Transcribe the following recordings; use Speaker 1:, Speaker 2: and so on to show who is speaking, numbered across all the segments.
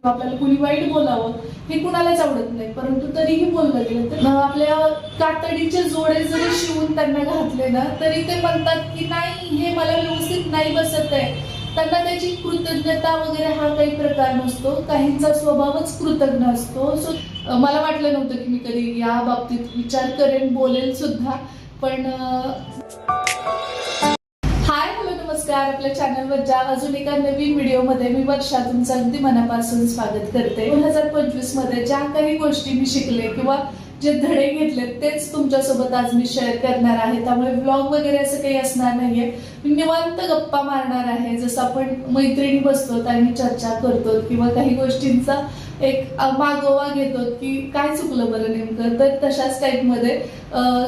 Speaker 1: आपल्याला कुणी वाईट बोलावं हे कुणालाच आवडत नाही, परंतु तरीही बोललं गेलं तर आपल्या कातडीचे जोडे जरी शिवून त्यांना घातले ना तरी ते म्हणतात की नाही, हे मला व्यवस्थित नाही बसत आहे. त्यांना त्याची कृतज्ञता वगैरे हा काही प्रकार नसतो. काहींचा स्वभावच कृतज्ञ असतो. सो मला वाटलं नव्हतं की मी कधी या बाबतीत विचार करेन, बोलेल सुद्धा. पण हाय, हॅलो, नमस्कार. आपल्या चॅनलवरच्या अजून एका नवीन व्हिडिओमध्ये मी वर्षा तुमचं अगदी मनापासून स्वागत करते. 2025 मध्ये ज्या काही गोष्टी मी शिकले किंवा जे धडे घेतले तेच तुमच्यासोबत आज मी शेअर करणार आहे. त्यामुळे व्लॉग वगैरे असं काही असणार नाहीये. मी निवांत गप्पा मारणार आहे, जसं आपण मैत्रिणी बसतो आणि चर्चा करतो किंवा काही गोष्टींचा एक मागोवा घेतो की काय चुकलं बरं नेमकं. तर तशाच टाईपमध्ये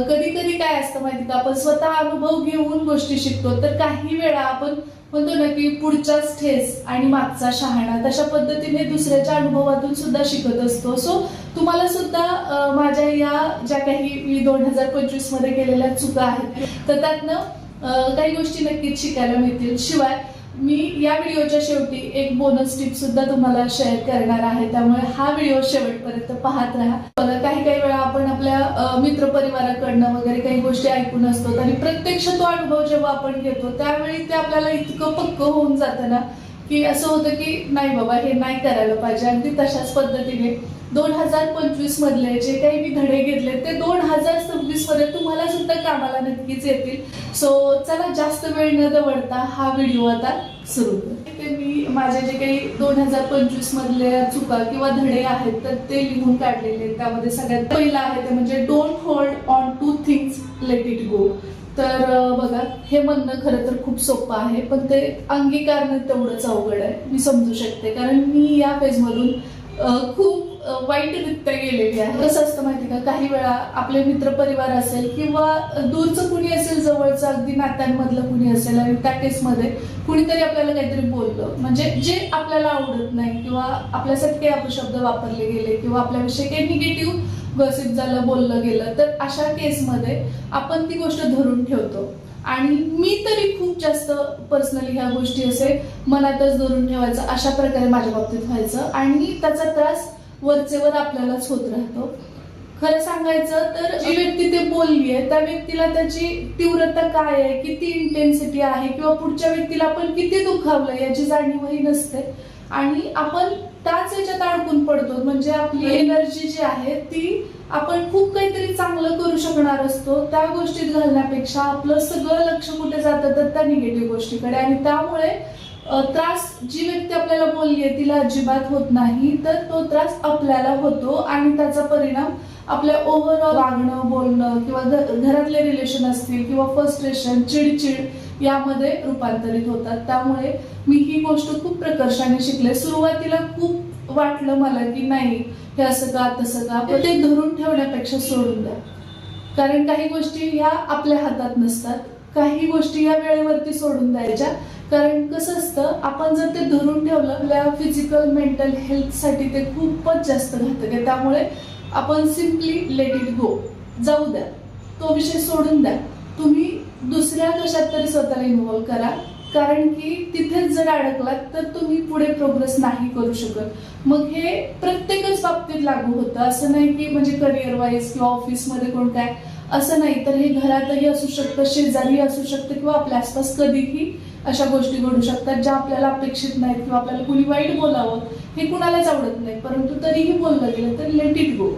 Speaker 1: कधी कधी काय असतं माहिती का, आपण स्वतः अनुभव घेऊन गोष्टी शिकतो. तर काही वेळा आपण म्हणतो ना की पुढचाच ठेस आणि मागचा शहाणा, तशा पद्धतीने दुसऱ्याच्या अनुभवातून सुद्धा शिकत असतो. सो तुम्हाला सुद्धा माझ्या या ज्या काही मी 2025 मध्ये केलेल्या चुका आहेत तर त्यातनं काही गोष्टी नक्कीच शिकायला मिळतील. शिवाय मी या व्हिडिओच्या शेवटी एक बोनस टिप सुद्धा तुम्हाला शेअर करणार आहे, त्यामुळे हा व्हिडिओ शेवटपर्यंत पाहत राहा. काही वेळा आपण आपल्या मित्रपरिवाराकडनं वगैरे काही गोष्टी ऐकून असतो आणि प्रत्यक्ष तो अनुभव जेव्हा आपण घेतो त्यावेळी ते आपल्याला इतकं पक्क होऊन जातं ना की असं होतं की नाही बाबा, हे नाही करायला पाहिजे. अगदी तशाच पद्धतीने 2025 मधले जे काही मी धडे घेतले ते 2026 मध्ये तुम्हाला सुद्धा कामाला नक्कीच येतील. सो चला, जास्त वेळ न दवडता हा व्हिडिओ आता सुरू करते. मी माझे जे काही 2025 मधल्या चुका किंवा धडे आहेत तर ते लिहून काढलेले. त्यामध्ये सगळ्यात पहिला आहे ते म्हणजे don't hold on two things, let it go. तर बघा, हे म्हणणं खरं तर खूप सोपं आहे, पण ते अंगीकारणं तेवढंच अवघड आहे. मी समजू शकते, कारण मी या फेजमधून खूप वाईटरित्या गेलेली आहे. कसं असतं माहिती का, काही वेळा आपले मित्रपरिवार असेल किंवा दूरचं कुणी असेल, जवळचं अगदी नात्यांमधलं कुणी असेल आणि त्या केसमध्ये कुणीतरी आपल्याला काहीतरी बोललं, म्हणजे जे आपल्याला आवडत नाही किंवा आपल्यासाठी काही अपशब्द वापरले गेले किंवा आपल्याविषयी काही निगेटिव्ह गॉसिप झालं, बोललं गेलं, तर अशा केसमध्ये आपण ती गोष्ट धरून ठेवतो. आणि मी तरी खूप जास्त पर्सनली ह्या गोष्टी असे मनातच धरून ठेवायचं, अशा प्रकारे माझ्या बाबतीत व्हायचं आणि त्याचा त्रास वरचेवर आपल्यालाच होत राहतो. खरं सांगायचं तर जी व्यक्ती ते बोलली आहे त्या व्यक्तीला त्याची तीव्रता काय आहे, किती इंटेन्सिटी आहे किंवा पुढच्या व्यक्तीला आपण किती दुखावलं याची जाणीवही नसते आणि आपण त्याच याच्यात अडकून पडतो. म्हणजे आपली एनर्जी जी आहे ती आपण खूप काहीतरी चांगलं करू शकणार असतो त्या गोष्टीत घालण्यापेक्षा आपलं सगळं लक्ष कुठे जातं तर त्या निगेटिव्ह गोष्टीकडे. आणि त्यामुळे त्रास जी व्यक्ती आपल्याला बोलली आहे तिला अजिबात होत नाही, तर तो त्रास आपल्याला होतो आणि त्याचा परिणाम आपल्या ओव्हरऑल वागणं, बोलणं किंवा घरातले रिलेशन असतील किंवा फ्रस्ट्रेशन, चिडचिड यामध्ये रूपांतरित होतात. त्यामुळे मी ही गोष्ट खूप प्रकर्षाने शिकले. सुरुवातीला खूप वाटलं मला की नाही, हे असं का तसं का, पण ते धरून ठेवण्यापेक्षा सोडून द्या. कारण काही गोष्टी ह्या आपल्या हातात नसतात, काही गोष्टी या वेळेवरती सोडून द्यायच्या. कारण कसं असतं, आपण जर ते धरून ठेवलं आपल्या फिजिकल मेंटल हेल्थसाठी ते खूपच जास्त घातक आहे. त्यामुळे आपण सिम्पली लेट इट गो, जाऊ द्या, तो विषय सोडून द्या. तुम्ही दुसऱ्या कशात तरी स्वतःला इन्व्हॉल्व करा, कारण की तिथेच जर अडकलात तर तुम्ही पुढे प्रोग्रेस नाही करू शकत. मग हे प्रत्येकच बाबतीत लागू होतं, असं नाही की म्हणजे करिअर वाईज किंवा ऑफिसमध्ये कोण काय असं नाही, तर हे घरातही असू शकतं, शेजारी असू शकतं किंवा आपल्या आसपास कधीही अशा गोष्टी घडू शकतात ज्या आपल्याला अपेक्षित नाहीत किंवा आपल्याला कुणी वाईट बोलावं हे कुणालाच आवडत नाही, परंतु तरीही बोललं गेलं तर लेट इट गो.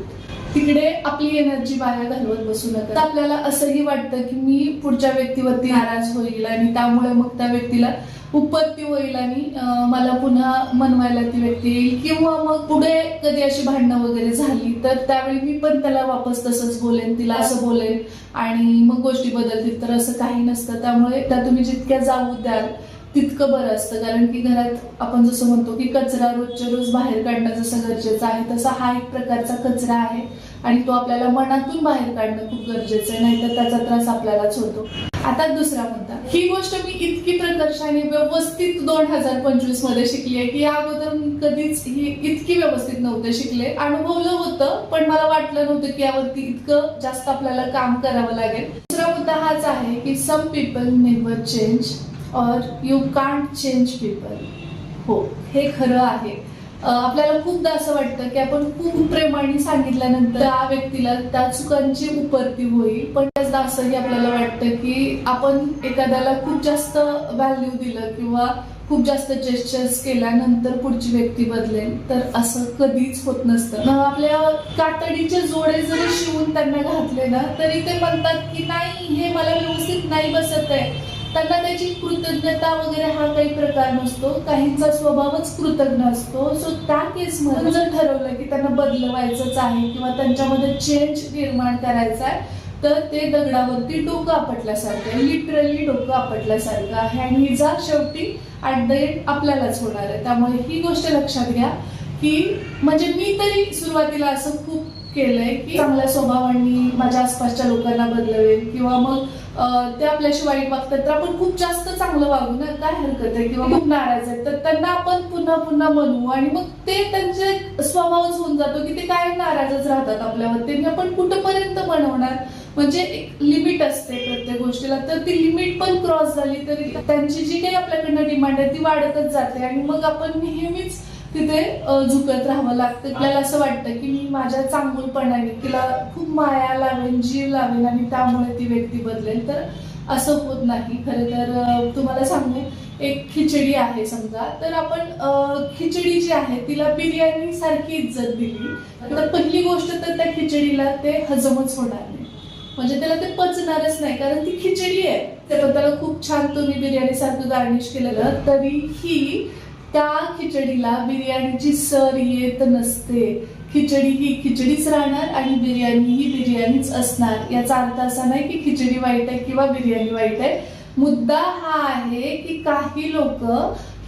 Speaker 1: तिकडे आपली एनर्जी वाया घालवत बसू नका. आपल्याला असंही वाटतं की मी पुढच्या व्यक्तीवरती नाराज होईल आणि त्यामुळे मग त्या व्यक्तीला उपपत्ती होईल आणि मला पुन्हा मनवायला ती व्यक्ती येईल किंवा मग पुढे कधी अशी भांडणं वगैरे झाली तर त्यावेळी मी पण त्याला वापस तसंच बोलेन, तिला असं बोलेन आणि मग गोष्टी बदलतील. तर असं काही नसतं. त्यामुळे त्या तुम्ही जितक्या जाऊ द्याल तितकं बरं असतं. कारण की घरात आपण जसं म्हणतो की कचरा रोजच्या रोज बाहेर काढणं जसं गरजेचं आहे, तसा हा एक प्रकारचा कचरा आहे आणि तो आपल्याला मनातून बाहेर काढणं खूप गरजेचं आहे, नाहीतर त्याचा त्रास आपल्यालाच होतो. आता दुसरा मुद्दा, ही गोष्ट मी इतकी प्रकर्षाने व्यवस्थित 2025 मध्ये शिकली आहे की या अगोदर मी कधीच ही इतकी व्यवस्थित नव्हते शिकले. अनुभवलं होतं पण मला वाटलं नव्हतं की यावरती इतकं जास्त आपल्याला काम करावं लागेल. दुसरा मुद्दा हाच आहे की सम पीपल नेव्हर चेंज और यू कांट चेंज पीपल. हो, हे खरं आहे. आपल्याला खूपदा असं वाटतं की आपण खूप प्रेमाने सांगितल्यानंतर त्या व्यक्तीला त्या चुकांची उपरती होईल, पण त्याचदा असंही आपल्याला वाटतं की आपण एखाद्याला खूप जास्त व्हॅल्यू दिलं किंवा खूप जास्त जेस्चर्स केल्यानंतर पुढची व्यक्ती बदलेल, तर असं कधीच होत नसतं. आपल्या कातडीचे जोडे जरी शिवून त्यांना घातले ना, तरी ते म्हणतात की नाही, हे मला व्यवस्थित नाही बसत आहे. त्यांना त्याची कृतज्ञता वगैरे हा काही प्रकार नसतो. काहींचा स्वभावच कृतज्ञ असतो. सो त्या केसमध्ये जर ठरवलं की त्यांना बदलवायचंच आहे किंवा त्यांच्यामध्ये चेंज निर्माण करायचा आहे, तर ते दगडावरती डोकं आपटल्यासारखं आहे, लिटरली डोकं आपटल्यासारखं आहे आणि हिचा शेवटी ॲट द एंड आपल्यालाच होणार आहे. त्यामुळे ही गोष्ट लक्षात घ्या की म्हणजे मी तरी सुरुवातीला असं खूप केलंय की चांगल्या स्वभावाने माझ्या आसपासच्या लोकांना बदलवेल किंवा मग ते आपल्याशी वाईट वागतात तर आपण खूप जास्त चांगलं वागू ना, काय हरकत आहे, किंवा खूप नाराज आहेत तर त्यांना आपण पुन्हा पुन्हा म्हणू आणि मग ते त्यांचे स्वभावच होऊन जातो की ते काय नाराजच राहतात आपल्यावर. त्यांनी आपण कुठपर्यंत बनवणार, म्हणजे एक लिमिट असते प्रत्येक गोष्टीला, तर ती लिमिट पण क्रॉस झाली तरी त्यांची जी काही आपल्याकडनं डिमांड आहे ती वाढतच जाते आणि मग आपण नेहमीच तिथे झुकत राहावं लागतं. आपल्याला असं वाटतं की मी माझ्या चांगुलपणाने तिला खूप माया लावेन, जीव लावेन आणि त्यामुळे ती व्यक्ती बदलेल, तर असं होत नाही. खरं तर तुम्हाला सांगू, एक खिचडी आहे समजा, तर आपण खिचडी जी आहे तिला बिर्याणी सारखी इज्जत दिली तर पहिली गोष्ट तर त्या खिचडीला ते हजमच होणार नाही, म्हणजे त्याला ते पचणारच नाही, कारण ती खिचडी आहे. त्याला खूप छान तुम्ही बिर्याणी सारखं गार्निश केलेलं तरीही त्या खिचडीला बिर्याणीची सर येत नसते. खिचडी ही खिचडीच राहणार आणि बिर्याणी ही बिर्याणीच असणार. याचा अर्थ असा नाही की खिचडी वाईट आहे किंवा बिर्याणी वाईट आहे. मुद्दा हा आहे की काही लोक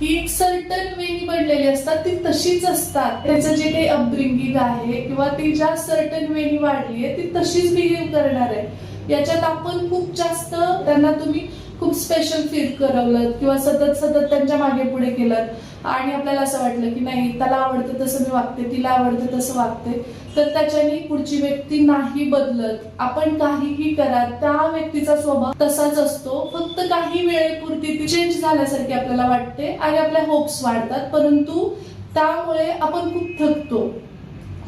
Speaker 1: ही एक सर्टन वेनी बनलेली असतात, ती तशीच असतात. त्याचं जे काही अपब्रिंगिंग आहे किंवा ती ज्या सर्टन वेनी वाढली आहे ती तशीच बिहेव करणार आहे. याच्यात आपण खूप जास्त त्यांना तुम्ही खूप स्पेशल फील करवलं किंवा सतत त्यांच्या मागे पुढे केलं आणि आपल्याला असं वाटलं की नाही, त्याला आवडतं तसं मी वागते, तिला आवडतं तसं वागते, तर त्याच्याने पुढची व्यक्ती नाही बदलत. आपण काहीही करा, त्या व्यक्तीचा स्वभाव तसाच असतो, फक्त काही वेळेपुरती ती चेंज झाल्यासारखी आपल्याला वाटते आणि आपल्या होप्स वाढतात, परंतु त्यामुळे आपण खूप थकतो.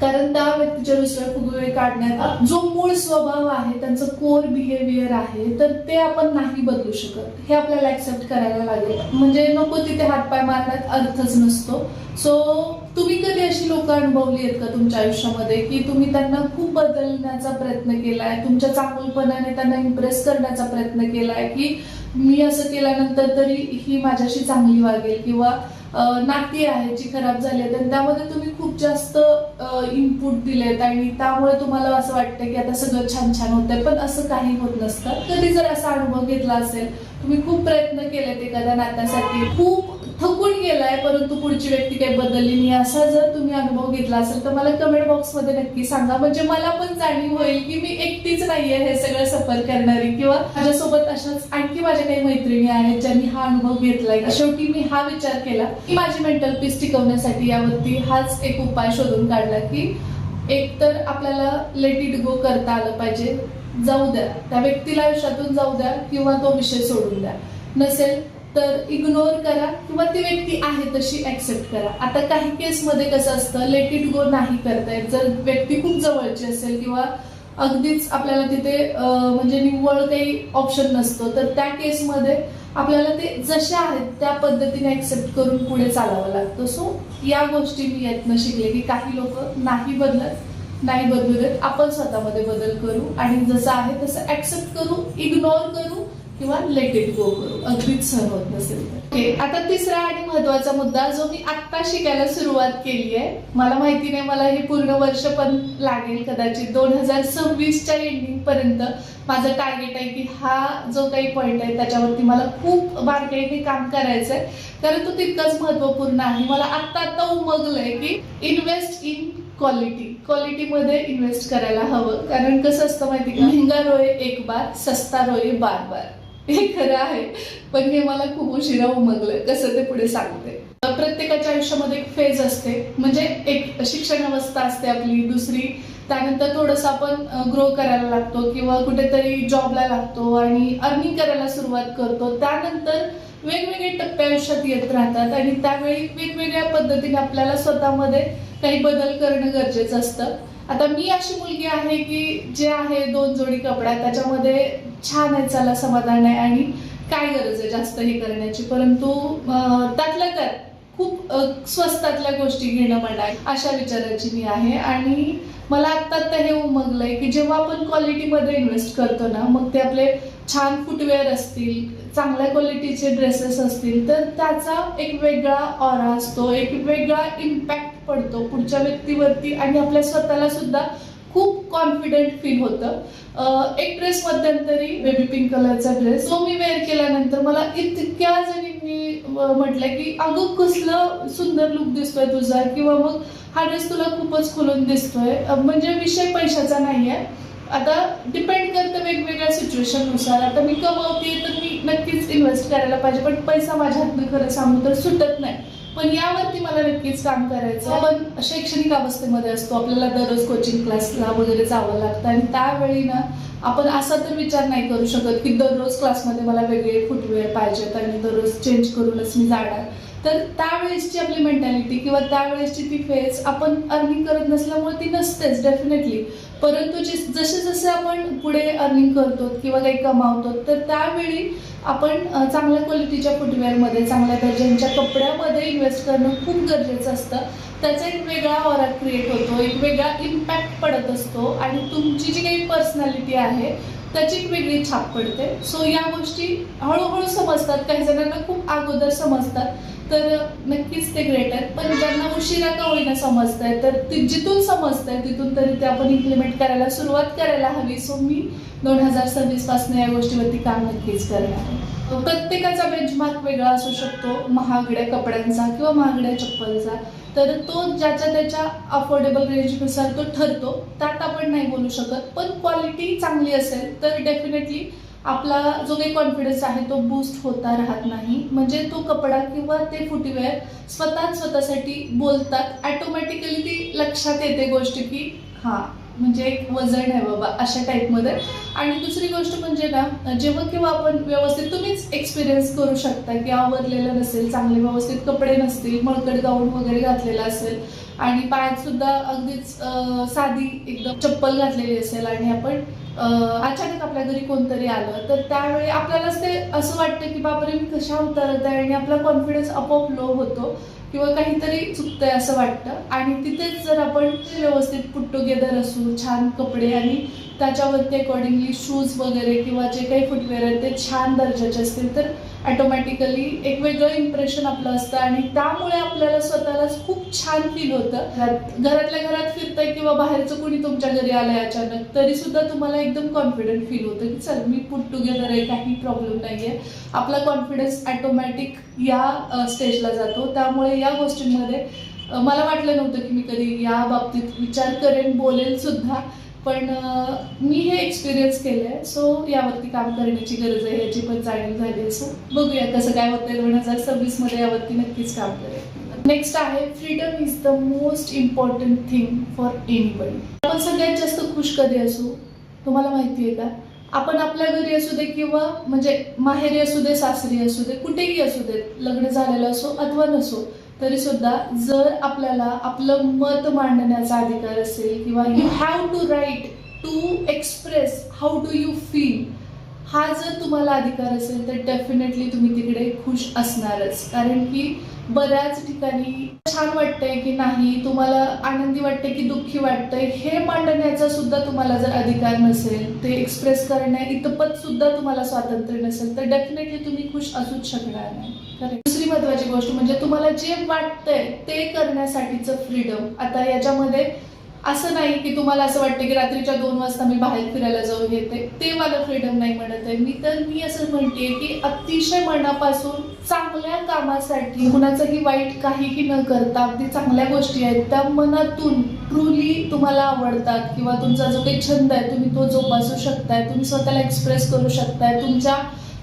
Speaker 1: कारण त्या व्यक्तीच्या दुसऱ्या फुगवे काढण्यात जो मूळ स्वभाव आहे, त्यांचं कोर बिहेवियर आहे, तर ते आपण नाही बदलू शकत. हे आपल्याला ऍक्सेप्ट करायला लागेल. म्हणजे नको तिथे हातपाय मारण्यात अर्थच नसतो. सो तुम्ही कधी अशी लोक अनुभवली आहेत का तुमच्या आयुष्यामध्ये की तुम्ही त्यांना खूप बदलण्याचा प्रयत्न केलाय, तुमच्या चांगुलपणाने त्यांना इम्प्रेस करण्याचा प्रयत्न केलाय की मी असं केल्यानंतर तरी ही माझ्याशी चांगली वागेल, किंवा नाती आहे जी खराब झाली आहेत आणि त्यामध्ये तुम्ही खूप जास्त इनपुट दिलेत आणि त्यामुळे तुम्हाला असं वाटतं की आता सगळं छान छान होतंय, पण असं काही होत नसतं. कधी जर असा अनुभव घेतला असेल, तुम्ही खूप प्रयत्न केलेत एखाद्या नात्यासाठी, खूप थकून गेलाय परंतु पुढची व्यक्ती काही बदलली नाही, असा जर तुम्ही अनुभव घेतला असेल तर मला कमेंट बॉक्स मध्ये नक्की सांगा, म्हणजे मला पण जाणीव होईल की मी एकटीच नाहीये हे सगळं सफर करणारी, किंवा माझ्यासोबत अशाच आणखी माझ्या काही मैत्रिणी आहेत ज्यांनी हा अनुभव घेतलाय. शेवटी मी हा विचार केला की माझी मेंटल पीस टिकवण्यासाठी यावरती हाच एक उपाय शोधून काढला की एक तर आपल्याला लेट इट गो करता आलं पाहिजे. जाऊ द्या, त्या व्यक्तीला आयुष्यातून जाऊ द्या किंवा तो विषय सोडून द्या. नसेल तर इग्नोर करा किंवा ती व्यक्ती आहे तशी ऍक्सेप्ट करा. आता काही केसमध्ये कसं असतं, लेट इट गो नाही करता येत. जर व्यक्ती खूप जवळची असेल किंवा अगदीच आपल्याला तिथे म्हणजे निव्वळ काही ऑप्शन नसतो, तर त्या केसमध्ये आपल्याला ते जसे आहेत त्या पद्धतीने ऍक्सेप्ट करून पुढे चालावं लागतं. सो या गोष्टी मी यातनं शिकले की काही लोक नाही बदलू देत, आपण स्वतःमध्ये बदल करू आणि जसं आहे तसं ऍक्सेप्ट करू, इग्नोर करू किंवा लेट इट गो करू, अगदीच सहन होत नसेल तर. ओके, आता तिसरा आणि महत्वाचा मुद्दा जो मी आत्ता शिकायला सुरुवात केली आहे, मला माहिती नाही मला हे पूर्ण वर्ष पण लागेल, कदाचित 2026च्या एंडिंग पर्यंत माझं टार्गेट आहे की हा जो काही पॉइंट आहे त्याच्यावरती मला खूप बारकाईने काम करायचं आहे, कारण तो तितकाच महत्वपूर्ण आहे. मला आत्ता उमगलंय की इन्व्हेस्ट इन क्वालिटीमध्ये इन्व्हेस्ट करायला हवं. कारण कसं असतं माहिती का, महंगा रोये एक बार, सस्ता रोये बार बार, हे खरं आहे, पण हे मला खूप उशिरा उमगलं. कसं ते पुढे सांगते. प्रत्येकाच्या आयुष्यामध्ये एक फेज असते, म्हणजे एक शिक्षण अवस्था असते आपली, दुसरी त्यानंतर थोडंसं आपण ग्रो करायला लागतो किंवा कुठेतरी जॉबला लागतो आणि अर्निंग करायला सुरुवात करतो. त्यानंतर वेगवेगळे टप्पे आयुष्यात येत राहतात आणि त्यावेळी वेगवेगळ्या पद्धतीने आपल्याला स्वतःमध्ये काही बदल करणं गरजेचं असतं. आता मी अशी मुलगी आहे की जे आहे 2 जोडी कपडा त्याच्यामध्ये छान आहे, चला समाधान आहे आणि काय गरज आहे जास्त हे करण्याची, परंतु त्यातल्या त्यात खूप स्वस्तातल्या गोष्टी घेणं म्हणा अशा विचाराची मी आहे. आणि मला आत्ता हे उमगलंय की जेव्हा आपण क्वालिटीमध्ये इन्व्हेस्ट करतो ना, मग ते आपले छान फुटवेअर असतील, चांगल्या क्वालिटीचे ड्रेसेस असतील, तर त्याचा एक वेगळा ऑरा असतो, एक वेगळा इम्पॅक्ट पडतो पुढच्या व्यक्तीवरती आणि आपल्या स्वतःला सुद्धा खूप कॉन्फिडंट फील होतं. एक ड्रेस मध्यंतरी बेबी पिंक कलरचा ड्रेस तो मी वेअर केल्यानंतर मला इतक्या जणींनी म्हटलं की अगं कसलं सुंदर लुक दिसतोय तुझा, किंवा मग हा ड्रेस तुला खूपच खुलून दिसतोय. म्हणजे विषय पैशाचा नाहीये, आता डिपेंड करतं वेगवेगळ्या सिच्युएशननुसार. आता मी कमवते तर मी नक्कीच इन्व्हेस्ट करायला पाहिजे, पण पैसा माझ्या हातनं खरं सांगू तर सुटत नाही. पण यावरती मला नक्कीच काम करायचं. आपण शैक्षणिक अवस्थेमध्ये असतो, आपल्याला दररोज कोचिंग क्लासला वगैरे जावं लागतं आणि त्यावेळी ना आपण असा तर विचार नाही करू शकत की दररोज क्लासमध्ये मला वेगळे फुटवेअर पाहिजेत आणि दररोज चेंज करूनच मी जाणार. तर त्यावेळेसची आपली मेंटॅलिटी किंवा त्यावेळेसची ती फेज आपण अर्निंग करत नसल्यामुळे ती नसतेच डेफिनेटली, परंतु जसे जसे आपण पुढे अर्निंग करतो किंवा काही कमावतो तर त्यावेळी आपण चांगल्या क्वालिटीच्या फुटवेअरमध्ये, चांगल्या दर्जाच्या कपड्यामध्ये इन्व्हेस्ट करणं खूप गरजेचं असतं. त्याचा एक वेगळा ऑरा क्रिएट होतो, एक वेगळा इम्पॅक्ट पडत असतो आणि तुमची जी काही पर्सनॅलिटी आहे त्याची एक वेगळी छाप पडते. सो या गोष्टी हळूहळू समजतात, काही जणांना खूप अगोदर समजतात तर नक्कीच ते ग्रेट आहेत, पण ज्यांना उशिरा का होईना समजतंय तर जिथून समजतंय तिथून तरी ते आपण इम्प्लिमेंट करायला सुरुवात करायला हवी. सो मी 2026 पासून या गोष्टीवरती काम नक्कीच करणार आहे. प्रत्येकाचा बेंचमार्क वेगळा असू शकतो, महागड्या कपड्यांचा किंवा महागड्या चप्पलचा, तर तो ज्याच्या त्याच्या अफोर्डेबल रेंजनुसार तो ठरतो, त्यात आपण नाही बोलू शकत. पण क्वालिटी चांगली असेल तर डेफिनेटली आपला जो काही कॉन्फिडन्स आहे तो बूस्ट होता राहत नाही. म्हणजे तो कपडा किंवा ते फुटवेअर स्वतःसाठी बोलतात, ॲटोमॅटिकली ती लक्षात येते गोष्ट की हां म्हणजे एक वजन आहे बाबा अशा टाईपमध्ये. आणि दुसरी गोष्ट म्हणजे ना, जेव्हा केव्हा आपण व्यवस्थित तुम्हीच एक्सपिरियन्स करू शकता की आवरलेलं नसेल, चांगले व्यवस्थित कपडे नसतील, मळकट गाऊन वगैरे घातलेला असेल आणि पायात सुद्धा अगदीच साधी एकदम चप्पल घातलेली असेल आणि आपण अचानक आपल्या घरी कोणतरी आलं तर त्यावेळी आपल्यालाच ते असं वाटतं की बापरे मी कशा उतरत आहे आणि आपला कॉन्फिडन्स आपोआप लो होतो किंवा काहीतरी चुकतंय असं वाटतं. आणि तिथेच जर आपण व्यवस्थित पुट टुगेदर असू, छान कपडे आणि त्याच्यावरती अकॉर्डिंगली शूज वगैरे किंवा जे काही फुटवेअर आहेत ते छान दर्जाचे असतील तर ॲटोमॅटिकली एक वेगळं इम्प्रेशन आपलं असतं आणि त्यामुळे आपल्याला स्वतःलाच खूप छान फील होतं. घरातल्या घरात फिरताय किंवा बाहेरचं कोणी तुमच्या घरी आलंय अचानक तरी सुद्धा तुम्हाला एकदम कॉन्फिडंट फील होतं की चल मी पुट टुगेदर आहे, काही प्रॉब्लेम नाही आहे. आपला कॉन्फिडन्स ॲटोमॅटिक या स्टेजला जातो. त्यामुळे या गोष्टींमध्ये मला वाटलं नव्हतं की मी कधी या बाबतीत विचार करेन, बोलेल सुद्धा, पण मी हे एक्सपिरियन्स केलंय. सो यावरती काम करण्याची गरज आहे याची पण जाणीव झाली. सो बघूया कसं काय होतंय 2026 मध्ये, यावरती नक्कीच काम करेल. नेक्स्ट आहे freedom is the most important thing for anybody. आपण सगळ्यात जास्त खुश कधी असू तुम्हाला माहिती आहे का? आपण आपल्या घरी असू दे किंवा म्हणजे माहेरी असू दे, सासरी असू दे, कुठेही असू दे, लग्न झालेलं असो अथवा नसो तरी सुद्धा जर आपल्याला आपलं मत मांडण्याचा अधिकार असेल किंवा you have to right to express how do you feel, हा जर तुम्हाला अधिकार असेल तर डेफिनेटली तुम्ही तिकडे खुश असणारच. कारण की बऱ्याच ठिकाणी छान वाटतंय की नाही, तुम्हाला आनंदी वाटतंय की दुःखी वाटतंय, हे मांडण्याचा सुद्धा तुम्हाला जर अधिकार नसेल, ते एक्सप्रेस करण्या इतपत सुद्धा तुम्हाला स्वातंत्र्य नसेल तर डेफिनेटली तुम्ही खुश असूच शकणार नाही. दुसरी महत्त्वाची गोष्ट म्हणजे तुम्हाला जे वाटतंय ते करण्यासाठीचं फ्रीडम. आता याच्यामध्ये असं नाही की तुम्हाला असं वाटतं की रात्रीच्या 2 वाजता मी बाहेर फिरायला जाऊन येते, ते मला फ्रीडम नाही म्हणत आहे मी असं म्हणते की अतिशय मनापासून चांगल्या कामासाठी कुणाचंही वाईट काहीही न करता अगदी चांगल्या गोष्टी आहेत त्या मनातून ट्रूली तुम्हाला आवडतात किंवा तुमचा जो काही छंद आहे तुम्ही तो जोपासू शकताय, तुम्ही स्वतःला एक्सप्रेस करू शकताय, तुमच्या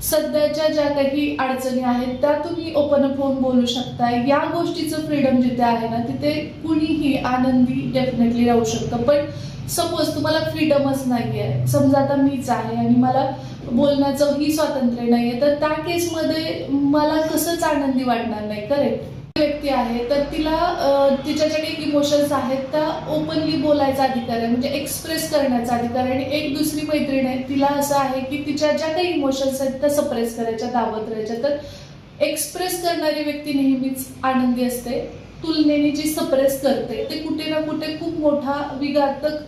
Speaker 1: सध्याच्या ज्या काही अडचणी आहेत त्या तुम्ही ओपन अप होऊन बोलू शकताय, या गोष्टीचं फ्रीडम जिथे आहे ना तिथे कुणीही आनंदी डेफिनेटली राहू शकतं. पण सपोज तुम्हाला फ्रीडमच नाहीये, समजा आता मीच आहे आणि मला बोलण्याचं ही स्वातंत्र्य नाहीये, तर त्या केसमध्ये मला कसंच आनंदी वाटणार नाही. करेक्ट. व्यक्ती आहे तर तिला तिच्या ज्या काही इमोशन्स आहेत त्या ओपनली बोलायचा अधिकार आहे, म्हणजे एक्सप्रेस करण्याचा अधिकार आहे. आणि एक दुसरी मैत्रीण आहे, तिला असं आहे की तिच्या ज्या काही इमोशन्स आहेत त्या सप्रेस करायच्या, दाबत राहायच्या. तर एक्सप्रेस करणारी व्यक्ती नेहमीच आनंदी असते. तुलनेने जी सप्रेस करते ते कुठे ना कुठे खूप मोठा विघातक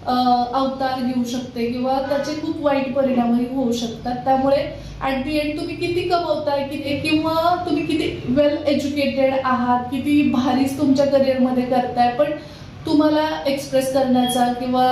Speaker 1: अवतार घेऊ शकते किंवा त्याचे खूप वाईट परिणामही होऊ शकतात. त्यामुळे ॲट दी एंड तुम्ही किती कमवताय किंवा तुम्ही किती वेल एज्युकेटेड आहात, किती भारीच तुमच्या करिअरमध्ये करताय, पण तुम्हाला एक्सप्रेस करण्याचा किंवा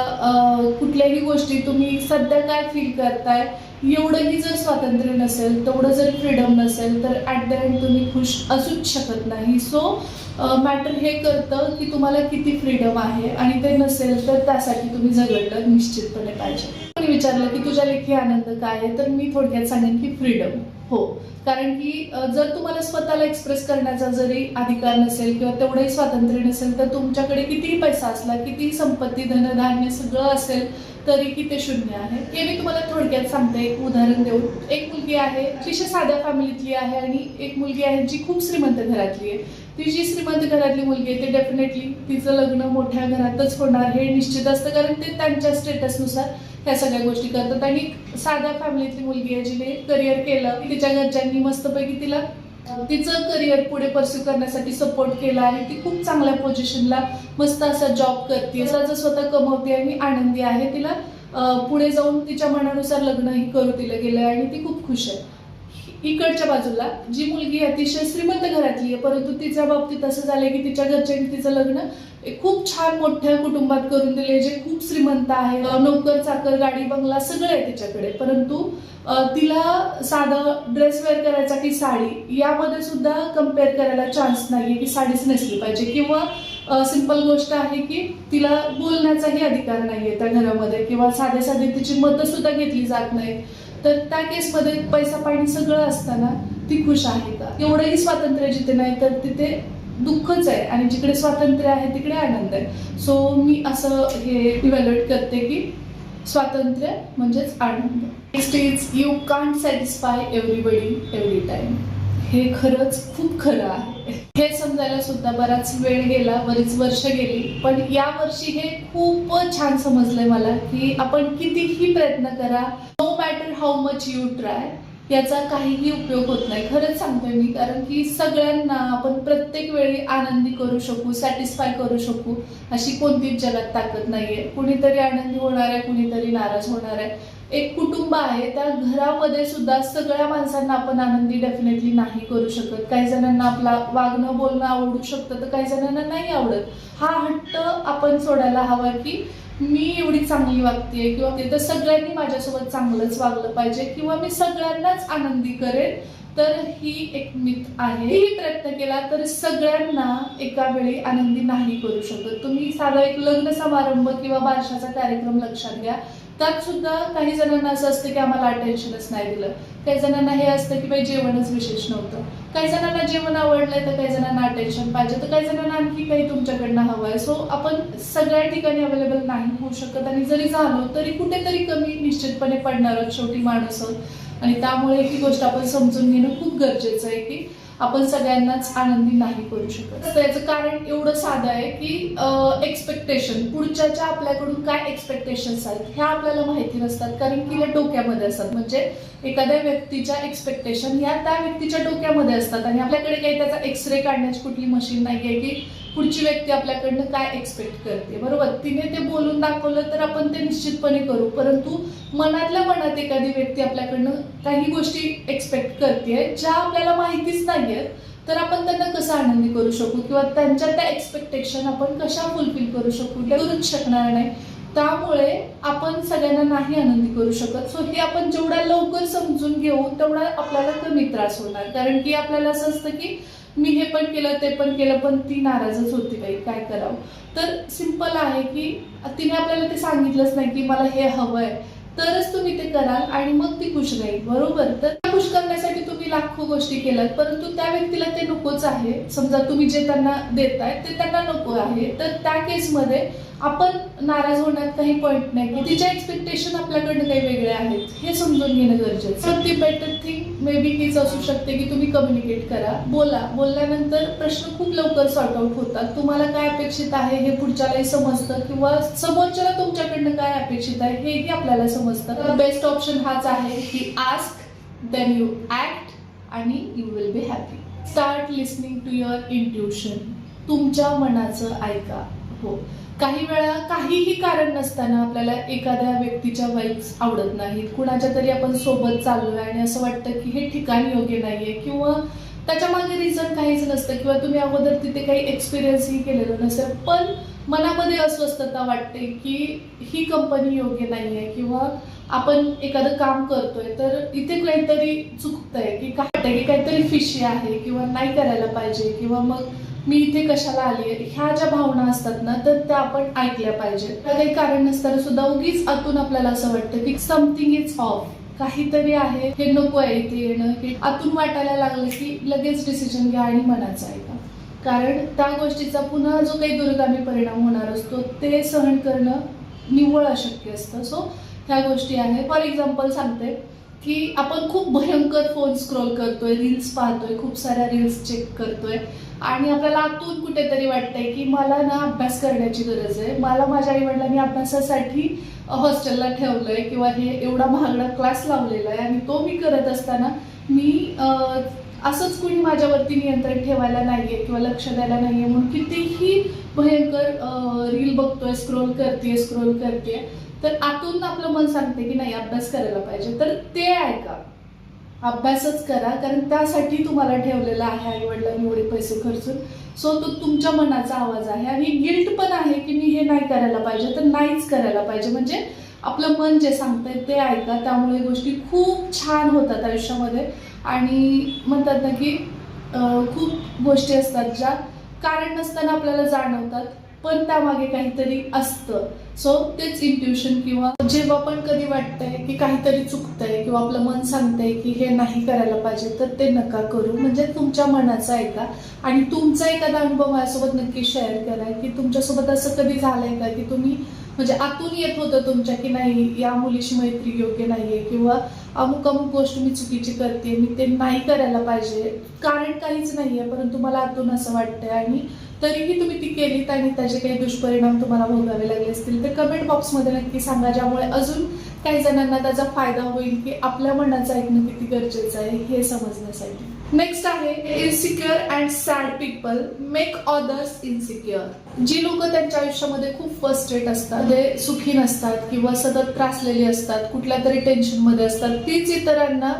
Speaker 1: कुठल्याही गोष्टी तुम्ही सध्या काय फील करताय एवढंही जर स्वातंत्र्य नसेल, तेवढं जर फ्रीडम नसेल, तर ॲट द एंड तुम्ही खुश असूच शकत नाही. सो मॅटर हे करतं की तुम्हाला किती फ्रीडम आहे, आणि ते नसेल तर त्यासाठी तुम्ही झगडलं निश्चितपणे पाहिजे. कोणी विचारलं की तुझ्या लेखी आनंद काय आहे, तर मी थोडक्यात सांगेन की फ्रीडम. हो, कारण की जर तुम्हाला स्वतःला एक्सप्रेस करण्याचा जरी अधिकार नसेल किंवा तेवढंही स्वातंत्र्य नसेल, तर तुमच्याकडे कितीही पैसा असला, कितीही संपत्ती, धनधान्य सगळं असेल तरी की ते शून्य आहे. हे मी तुम्हाला थोडक्यात सांगते एक उदाहरण देऊन. एक मुलगी आहे, अतिशय साध्या फॅमिलीतली आहे, आणि एक मुलगी आहे जी खूप श्रीमंत घरातली आहे. ती जी श्रीमंत घरातली मुलगी आहे ती डेफिनेटली तिचं लग्न मोठ्या घरातच होणार हे निश्चित असतं, कारण ते त्यांच्या स्टेटसनुसार ह्या सगळ्या गोष्टी करतात. आणि साध्या फॅमिलीतली मुलगी आहे जिने करिअर केलं, तिच्या घरच्यांनी मस्तपैकी तिला तिचं करिअर पुढे परस्यू करण्यासाठी सपोर्ट केला, आणि ती खूप चांगल्या पोझिशनला मस्त असा जॉब करते, स्वतः कमवते आणि आनंदी आहे. तिला पुढे जाऊन तिच्या मनानुसार लग्नही करू दिलं गेलं आणि ती खूप खुश आहे. इकडच्या बाजूला जी मुलगी अतिशय श्रीमंत घरातली आहे, परंतु तिच्या बाबतीत असं झालंय की तिच्या घरच्यांनी तिचं लग्न खूप छान मोठ्या कुटुंबात करून दिले, जे खूप श्रीमंत आहे, नोकर चाकर, गाडी बंगला सगळं आहे तिच्याकडे. परंतु तिला साधं ड्रेस वेअर करायचा की साडी, यामध्ये सुद्धा कम्पेअर करायला चान्स नाहीये की साडीच नेसली पाहिजे. किंवा सिंपल गोष्ट आहे की तिला बोलण्याचाही अधिकार नाहीये त्या घरामध्ये, किंवा साधे साधे तिची मतं सुद्धा घेतली जात नाहीत. तर त्या केसमध्ये पैसा पाणी सगळं असताना ती खुश आहे का? एवढंही स्वातंत्र्य जिथे नाही तर तिथे दुःखच आहे, आणि जिकडे स्वातंत्र्य आहे तिकडे आनंद आहे. सो मी असं हे इव्हॅल्युएट करते की स्वातंत्र्य म्हणजेच आनंद. Next is you can't satisfy everybody every time. हे खरंच खूप खरं आहे. हे समजायला सुद्धा बराच वेळ गेला, बरीच वर्ष गेली, पण या वर्षी हे खूप छान समजलंय मला की आपण कितीही प्रयत्न करा, no matter how much you try, याचा काहीही उपयोग होत नाही. खरंच सांगतोय मी, कारण की सगळ्यांना आपण प्रत्येक वेळी आनंदी करू शकू, सॅटिस्फाय करू शकू अशी कोणतीच जगात ताकद नाहीये. कुणीतरी आनंदी होणार आहे, कुणीतरी नाराज होणार आहे. एक कुटुंब आहे, त्या घरामध्ये सुद्धा सगळ्या माणसांना आपण आनंदी डेफिनेटली नाही करू शकत. काही जणांना आपला वागणं बोलणं आवडू शकतं, तर काही जणांना नाही आवडत. हा हट्ट आपण सोडायला हवा की मी एवढी चांगली वागतेय किंवा तर सगळ्यांनी माझ्यासोबत चांगलंच वागलं पाहिजे, किंवा मी सगळ्यांनाच आनंदी करेन. तर ही एक मिथ आहे. ही प्रयत्न केला तर सगळ्यांना एका वेळी आनंदी नाही करू शकत. तुम्ही साधा एक लग्न समारंभ किंवा बारशाचा कार्यक्रम लक्षात घ्या, त्यात सुद्धा काही जणांना असं असतं की आम्हाला अटेन्शनच नाही दिलं, काही जणांना हे असतं की बाई जेवणच विशेष नव्हतं, काही जणांना जेवण आवडलंय तर काही जणांना अटेन्शन पाहिजे, तर काही जणांना आणखी काही तुमच्याकडनं हवं आहे. सो आपण सगळ्या ठिकाणी अवेलेबल नाही होऊ शकत, आणि जरी झालो तरी कुठेतरी कमी निश्चितपणे पडणारच, शेवटी माणूस आहोत. आणि त्यामुळे ही गोष्ट आपण समजून घेणं खूप गरजेचं आहे की आपण सगळ्यांनाच आनंदी नाही करू शकत. तर याचं कारण एवढं साधं आहे की एक्सपेक्टेशन, पुढच्याच्या आपल्याकडून काय एक्सपेक्टेशन्स आहेत ह्या आपल्याला माहिती नसतात, कारण की या डोक्यामध्ये असतात. म्हणजे एखाद्या व्यक्तीच्या एक्सपेक्टेशन या त्या व्यक्तीच्या डोक्यामध्ये असतात, आणि आपल्याकडे काही त्याचा एक्सरे काढण्याची कुठली मशीन नाहीये की पुढची व्यक्ती आपल्याकडनं काय एक्सपेक्ट करते. बरोबर, तिने ते बोलून दाखवलं तर आपण ते निश्चितपणे करू, परंतु मनातल्या मनात एखादी व्यक्ती आपल्याकडनं काही गोष्टी एक्सपेक्ट करते ज्या आपल्याला माहितीच नाहीयेत, तर आपण त्यांना कसं आनंदी करू शकू किंवा त्यांच्या त्या एक्सपेक्टेशन आपण कशा फुलफिल करू शकू, ते करूच शकणार नाही. त्यामुळे आपण सगळ्यांना नाही आनंदी करू शकत. सो हे आपण जेवढ्या लवकर समजून घेऊ तेवढा आपल्याला कमी त्रास होणार, कारण की आपल्याला असं असतं की मी हे पण केलं ते पण केलं पण ती नाराजच होती, बाई काय करावं. तर सिंपल आहे की तिने आपल्याला ते सांगितलंच नाही की मला हे हवंय, तरच तुम्ही ते कराल आणि मग ती खुश राहील. बरोबर, तर खुश करण्यासाठी तुम्ही तुम्ही लाखो गोष्टी केल्यात, परंतु त्या व्यक्तीला ते नकोच आहे, समजा तुम्ही जे त्यांना देताय ते त्यांना नको आहे, तर त्या केसमध्ये आपण नाराज होण्यात काही पॉईंट नाही की तिच्या एक्सपेक्टेशन आपल्याकडनं काही वेगळे आहेत हे समजून घेणं गरजेचं. तर ती बेटर थिंग मे बी हीच असू शकते की तुम्ही कम्युनिकेट करा, बोलल्यानंतर प्रश्न खूप लवकर सॉर्ट आउट होतात. तुम्हाला काय अपेक्षित आहे हे पुढच्यालाही समजतं किंवा समोरच्याला तुमच्याकडनं काय अपेक्षित आहे हेही आपल्याला समजतं. बेस्ट ऑप्शन हाच आहे की आस्क देन यू ऍक्ट आणि you will be happy. Start listening to your intuition. तुमच्या मनाचं ऐका. हो, काही वेळा काहीही कारण नसताना आपल्याला एखाद्या व्यक्तीच्या वाईब्स आवडत नाहीत, कुणाच्या तरी आपण सोबत चाललोय आणि असं वाटतं की हे ठिकाण योग्य नाहीये किंवा त्याच्या मागे रिझन काहीच नसतं किंवा तुम्ही अगोदर तिथे काही एक्सपिरियन्सही केलेलं नसेल, पण मनामध्ये अस्वस्थता वाटते की ही कंपनी योग्य नाहीये किंवा आपण एखादं काम करतोय तर इथे काहीतरी चुकतंय की काहीतरी फिशी आहे किंवा नाही करायला पाहिजे किंवा मग मी इथे कशाला आली आहे, ह्या ज्या भावना असतात ना तर त्या आपण ऐकल्या पाहिजे. काही कारण नसताना सुद्धा उगीच आतून आपल्याला असं वाटतं की समथिंग इज ऑफ, काहीतरी आहे, हे नको आहे इथे येणं, हे आतून वाटायला लागलं की लगेच डिसिजन घ्या आणि मनाचं ऐका. कारण त्या गोष्टीचा पुन्हा जो काही दुर्गामी परिणाम होणार असतो ते सहन करणं निव्वळ अशक्य असतं. सो ह्या गोष्टी आहेत. फॉर एक्झाम्पल सांगते की आपण खूप भयंकर फोन स्क्रोल करतोय, रील्स पाहतोय, खूप साऱ्या रील्स चेक करतोय आणि आपल्याला आतून कुठेतरी वाटतंय की मला ना अभ्यास करण्याची गरज आहे, मला माझ्या आईवडिलांनी अभ्यासासाठी हॉस्टेलला ठेवलंय किंवा हे एवढा महागडा क्लास लावलेला आहे आणि तो मी करत असताना मी असंच कुणी माझ्यावरती नियंत्रण ठेवायला नाहीये किंवा लक्ष द्यायला नाहीये म्हणून कितीही भयंकर रील बघतोय, स्क्रोल करते, तर आतून आपलं मन सांगते की नाही अभ्यास करायला पाहिजे, तर ते ऐका, अभ्यासच करा, कारण त्यासाठी तुम्हाला ठेवलेला आहे आईवडिलांनी एवढे पैसे खर्चून. सो तो तुमच्या मनाचा आवाज आहे आणि गिल्ट पण आहे की मी हे नाही करायला पाहिजे तर नाहीच करायला पाहिजे. म्हणजे आपलं मन जे सांगतंय ते ऐका, त्यामुळे गोष्टी खूप छान होतात आयुष्यामध्ये. आणि म्हणतात ना की खूप गोष्टी असतात ज्या कारण नसताना आपल्याला जाणवतात पण त्यामागे काहीतरी असतं. सो तेच इंट्युशन किंवा जेव्हा पण कधी वाटतंय की काहीतरी चुकतंय किंवा आपलं मन सांगतंय की हे नाही करायला पाहिजे तर ते नका करू. म्हणजे तुमच्या मनाचं ऐका आणि तुमचा एखादा अनुभव माझ्यासोबत नक्की शेअर करा की तुमच्यासोबत असं कधी झालंय का की तुम्ही म्हणजे आतून येत होतं तुमच्या की नाही या मुलीशी मैत्री योग्य नाहीये किंवा अमुक गोष्ट मी चुकीची करते, मी ते नाही करायला पाहिजे, कारण काहीच नाहीये परंतु मला आतून असं वाटतंय आणि तरीही तुम्ही ती केलीत आणि त्याचे काही दुष्परिणाम तुम्हाला भोगावे लागले असतील तर कमेंट बॉक्समध्ये नक्की सांगा, ज्यामुळे अजून काही जणांना त्याचा फायदा होईल की आपल्या मनाचं ऐकणं किती गरजेचं आहे हे समजण्यासाठी. नेक्स्ट आहे insecure and sad people make others insecure. जी लोक त्यांच्या आयुष्यामध्ये खूप फ्रस्ट्रेट असतात, ते सुखी नसतात किंवा सतत त्रासलेली असतात, कुठल्या तरी टेन्शन मध्ये असतात, तीच इतरांना